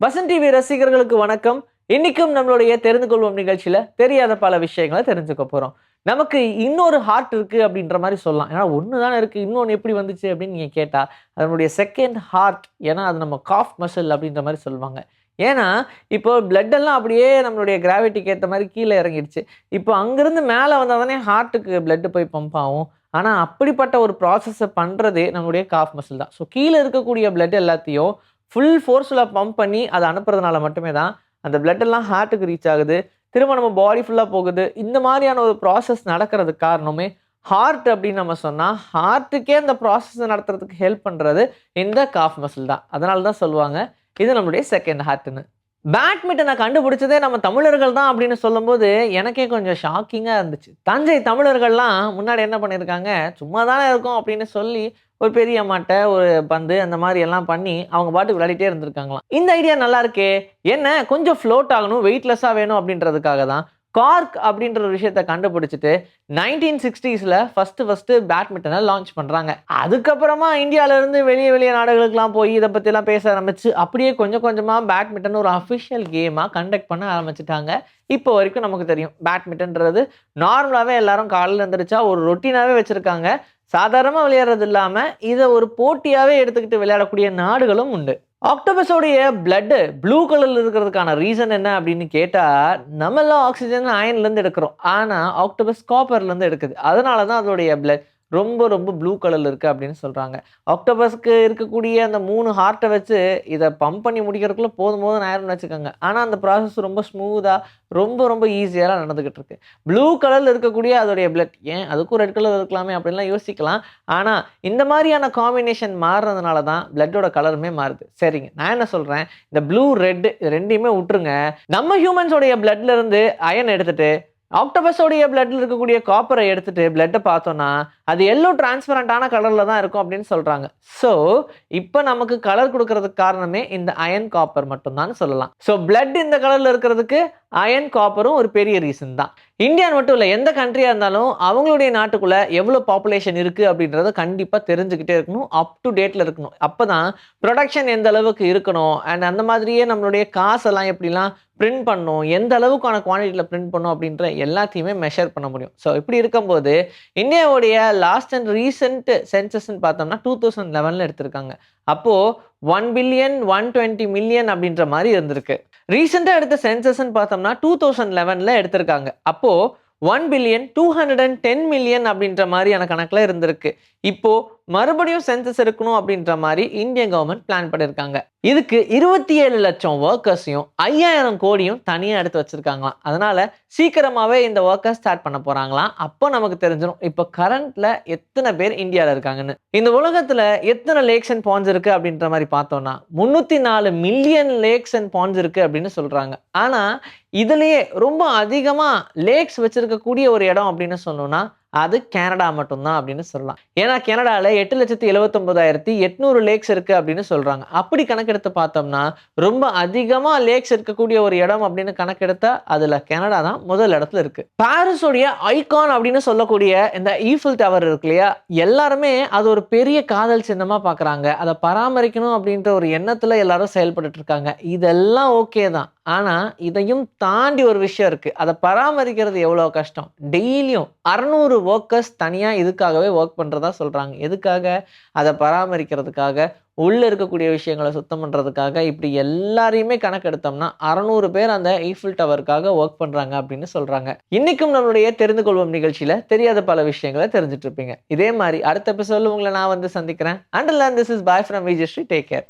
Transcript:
Vasan TV ரசிகர்களுக்கு வணக்கம். இன்னைக்கும் நம்மளுடைய தெரிந்து கொள்வோம் நிகழ்ச்சியில தெரியாத பல விஷயங்களை தெரிஞ்சுக்க போறோம். நமக்கு இன்னொரு ஹார்ட் இருக்கு அப்படின்ற மாதிரி சொல்லலாம். ஏன்னா ஒன்று தானே இருக்கு, இன்னொன்று எப்படி வந்துச்சு அப்படின்னு நீங்க கேட்டா அதனுடைய செகண்ட் ஹார்ட். ஏன்னா அது நம்ம காஃப் மசில் அப்படின்ற மாதிரி சொல்லுவாங்க. ஏன்னா இப்போ பிளட் எல்லாம் அப்படியே நம்மளுடைய கிராவிட்டிக்கு ஏற்ற மாதிரி கீழே இறங்கிடுச்சு. இப்போ அங்கிருந்து மேலே வந்தால் தானே ஹார்ட்டுக்கு பிளட் போய் பம்ப் ஆகும். ஆனால் அப்படிப்பட்ட ஒரு ப்ராசஸை பண்ணுறதே நம்மளுடைய காஃப் மசில் தான். ஸோ கீழே இருக்கக்கூடிய பிளட் எல்லாத்தையும் ஃபுல் ஃபோர்ஸில் பம்ப் பண்ணி அதை அனுப்புறதுனால மட்டுமே தான் அந்த பிளட் எல்லாம் ஹார்ட்டுக்கு ரீச் ஆகுது. திரும்ப நம்ம பாடி ஃபுல்லாக போகுது. இந்த மாதிரியான ஒரு ப்ராசஸ் நடக்கிறதுக்கு காரணமே ஹார்ட் அப்படின்னு நம்ம சொன்னால், ஹார்ட்டுக்கே அந்த ப்ராசஸ் நடத்துறதுக்கு ஹெல்ப் பண்ணுறது இந்த காஃப் மசில் தான். அதனால தான் சொல்லுவாங்க இது நம்மளுடைய செகண்ட் ஹார்ட்னு. பேட்மிண்டனை கண்டுபிடிச்சதே நம்ம தமிழர்கள் தான் அப்படின்னு சொல்லும்போது எனக்கே கொஞ்சம் ஷாக்கிங்காக இருந்துச்சு. தஞ்சை தமிழர்கள்லாம் முன்னாடி என்ன பண்ணியிருக்காங்க, சும்மா தானே இருக்கும் அப்படின்னு சொல்லி ஒரு பெரிய மட்டை, ஒரு பந்து அந்த மாதிரி எல்லாம் பண்ணி அவங்க பாட்டுக்கு விளையாடிட்டே இருந்திருக்காங்களாம். இந்த ஐடியா நல்லா இருக்கே, என்ன கொஞ்சம் ஃப்ளோட் ஆகணும், வெயிட்லெஸ்ஸாக வேணும் அப்படின்றதுக்காக தான் கார்க் அப்படின்ற ஒரு விஷயத்தை கண்டுபிடிச்சிட்டு 1960s ஃபர்ஸ்ட் பேட்மிண்டனை லான்ச் பண்றாங்க. அதுக்கப்புறமா இந்தியால இருந்து வெளியே நாடுகளுக்கெல்லாம் போய் இதை பத்தி எல்லாம் பேச ஆரம்பிச்சு அப்படியே கொஞ்சம் கொஞ்சமா பேட்மிண்டன் ஒரு அஃபிஷியல் கேமா கண்டக்ட் பண்ண ஆரம்பிச்சிட்டாங்க. இப்போ வரைக்கும் நமக்கு தெரியும் பேட்மிண்டன்றது நார்மலாவே எல்லாரும் காலையில் எழுந்திரிச்சா ஒரு ரொட்டீனாவே வச்சிருக்காங்க. சாதாரணமா விளையாடுறது இல்லாம இதை ஒரு போட்டியாவே எடுத்துக்கிட்டு விளையாடக்கூடிய நாடுகளும் உண்டு. ஆக்டோபஸோடைய பிளட் ப்ளூ கலர்ல இருக்கிறதுக்கான ரீசன் என்ன அப்படின்னு கேட்டா, நம்ம எல்லாம் ஆக்சிஜன் அயன்ல இருந்து எடுக்கிறோம். ஆனா ஆக்டோபஸ் காப்பர்ல இருந்து எடுக்குது. அதனாலதான் அதோடைய பிளட் ரொம்ப ரொம்ப ப்ளூ கலர்ல இருக்கு அப்படின்னு சொல்றாங்க. ஆக்டோபஸ்க்கு இருக்கக்கூடிய அந்த 3 ஹார்ட்டை வச்சு இதை பம்ப் பண்ணி முடிக்கிறதுக்குள்ள போதும் ஆயிரும்னு வச்சுக்கோங்க. ஆனா அந்த ப்ராசஸ் ரொம்ப ஸ்மூதா ரொம்ப ரொம்ப ஈஸியாக நடந்துகிட்டு இருக்கு. ப்ளூ கலர்ல இருக்கக்கூடிய அதோடைய பிளட், ஏன் அதுக்கும் ரெட் கலர் இருக்கலாமே அப்படின்லாம் யோசிக்கலாம். ஆனா இந்த மாதிரியான காம்பினேஷன் மாறுறதுனால தான் பிளட்டோட கலருமே மாறுது. சரிங்க, நான் என்ன சொல்றேன், இந்த ப்ளூ ரெட் ரெண்டையுமே விட்டுருங்க. நம்ம ஹியூமன்ஸோடைய பிளட்ல இருந்து அயன் எடுத்துட்டு ஆக்டோபஸோடைய பிளட்ல இருக்கக்கூடிய காப்பரை எடுத்துட்டு பிளட்டை பார்த்தோம்னா அது எல்லோ டிரான்ஸ்பரண்டான கலர்ல தான் இருக்கும் அப்படின்னு சொல்றாங்க. ஸோ இப்போ நமக்கு கலர் கொடுக்கறதுக்கு காரணமே இந்த அயன் காப்பர் மட்டும்தான் சொல்லலாம். ஸோ பிளட் இந்த கலர்ல இருக்கிறதுக்கு அயன் காப்பரும் ஒரு பெரிய ரீசன் தான். இந்தியா மட்டும் இல்லை, எந்த கண்ட்ரியா இருந்தாலும் அவங்களுடைய நாட்டுக்குள்ள எவ்வளோ பாப்புலேஷன் இருக்கு அப்படின்றத கண்டிப்பாக தெரிஞ்சுக்கிட்டே இருக்கணும், அப் டு டேட்ல இருக்கணும். அப்போதான் ப்ரொடக்ஷன் எந்த அளவுக்கு இருக்கணும் அண்ட் அந்த மாதிரியே நம்மளுடைய காசெல்லாம் எப்படிலாம் பிரிண்ட் பண்ணணும், எந்த அளவுக்கான குவான்டிட்டியில் பிரிண்ட் பண்ணணும் அப்படின்ற எல்லாத்தையுமே மெஷர் பண்ண முடியும். ஸோ இப்படி இருக்கும்போது இந்தியாவுடைய லாஸ்ட் அண்ட் ரீசெண்ட் சென்சஸ்ன்னு பார்த்தோம்னா 2011 எடுத்திருக்காங்க. அப்போ 1,120,000,000 அப்படின்ற மாதிரி இருந்திருக்கு. ரீசெண்டாக எடுத்த சென்சஸ்ன்னு பார்த்தோம்னா 2011 எடுத்திருக்காங்க. அப்போ 1,210,000,000 அப்படின்ற மாதிரியான கணக்கில் இருந்திருக்கு. இப்போ மறுபடியும் சென்சஸ் எடுக்கணும் அப்படின்ற மாதிரி இந்தியன் கவர்மெண்ட் பிளான் பண்ணியிருக்காங்க. இதுக்கு 27 லட்சம் ஒர்க்கர்ஸையும் 5,000 கோடியும் தனியாக எடுத்து வச்சிருக்காங்களாம். அதனால சீக்கிரமாவே இந்த ஒர்க்கர் ஸ்டார்ட் பண்ண போறாங்களாம். அப்போ நமக்கு தெரிஞ்சிடும் இப்போ கரண்ட்ல எத்தனை பேர் இந்தியாவில் இருக்காங்கன்னு. இந்த உலகத்துல எத்தனை லேக்ஸ் அண்ட் பாண்ட்ஸ் இருக்கு அப்படின்ற மாதிரி பார்த்தோம்னா 304 மில்லியன் லேக்ஸ் அண்ட் பாண்ட்ஸ் இருக்கு அப்படின்னு சொல்றாங்க. ஆனா இதுலயே ரொம்ப அதிகமா லேக்ஸ் வச்சிருக்கக்கூடிய ஒரு இடம் அப்படின்னு சொன்னோம்னா அது கனடா மட்டும்தான் அப்படின்னு சொல்லலாம். ஏன்னா கனடால 8,79,800 லேக்ஸ் இருக்கு அப்படின்னு சொல்றாங்க. அப்படி கணக்கெடுத்து பார்த்தோம்னா ரொம்ப அதிகமா லேக்ஸ் இருக்கக்கூடிய ஒரு இடம் அப்படின்னு கணக்கெடுத்தா அதுல கனடா தான் முதல் இடத்துல இருக்கு. பாரிஸோடைய ஐகான் அப்படின்னு சொல்லக்கூடிய இந்த ஈஃபில் டவர் இருக்கு இல்லையா, எல்லாருமே அது ஒரு பெரிய காதல் சின்னமா பாக்குறாங்க. அதை பராமரிக்கணும் அப்படின்ற ஒரு எண்ணத்துல எல்லாரும் செயல்பட்டு இருக்காங்க. இதெல்லாம் ஓகே தான். ஆனா இதையும் தாண்டி ஒரு விஷயம் இருக்கு. அதை பராமரிக்கிறது எவ்வளவு கஷ்டம். டெய்லியும் 600 ஒர்க்கர்ஸ் தனியா இதுக்காகவே ஒர்க் பண்றதா சொல்றாங்க. எதுக்காக? அதை பராமரிக்கிறதுக்காக, உள்ள இருக்கக்கூடிய விஷயங்களை சுத்தம் பண்றதுக்காக. இப்படி எல்லாரையுமே கணக்கெடுத்தோம்னா 600 பேர் அந்த ஈஃபில் டவருக்காக ஒர்க் பண்றாங்க அப்படின்னு சொல்றாங்க. இன்னைக்கும் நம்மளுடைய தெரிந்து கொள்வோம் நிகழ்ச்சியில தெரியாத பல விஷயங்களை தெரிஞ்சுட்டு இருப்பீங்க. இதே மாதிரி அடுத்த எபிசோட்ல உங்களை நான் வந்து சந்திக்கிறேன். Until then, this is bye from Vijayashree. Take care.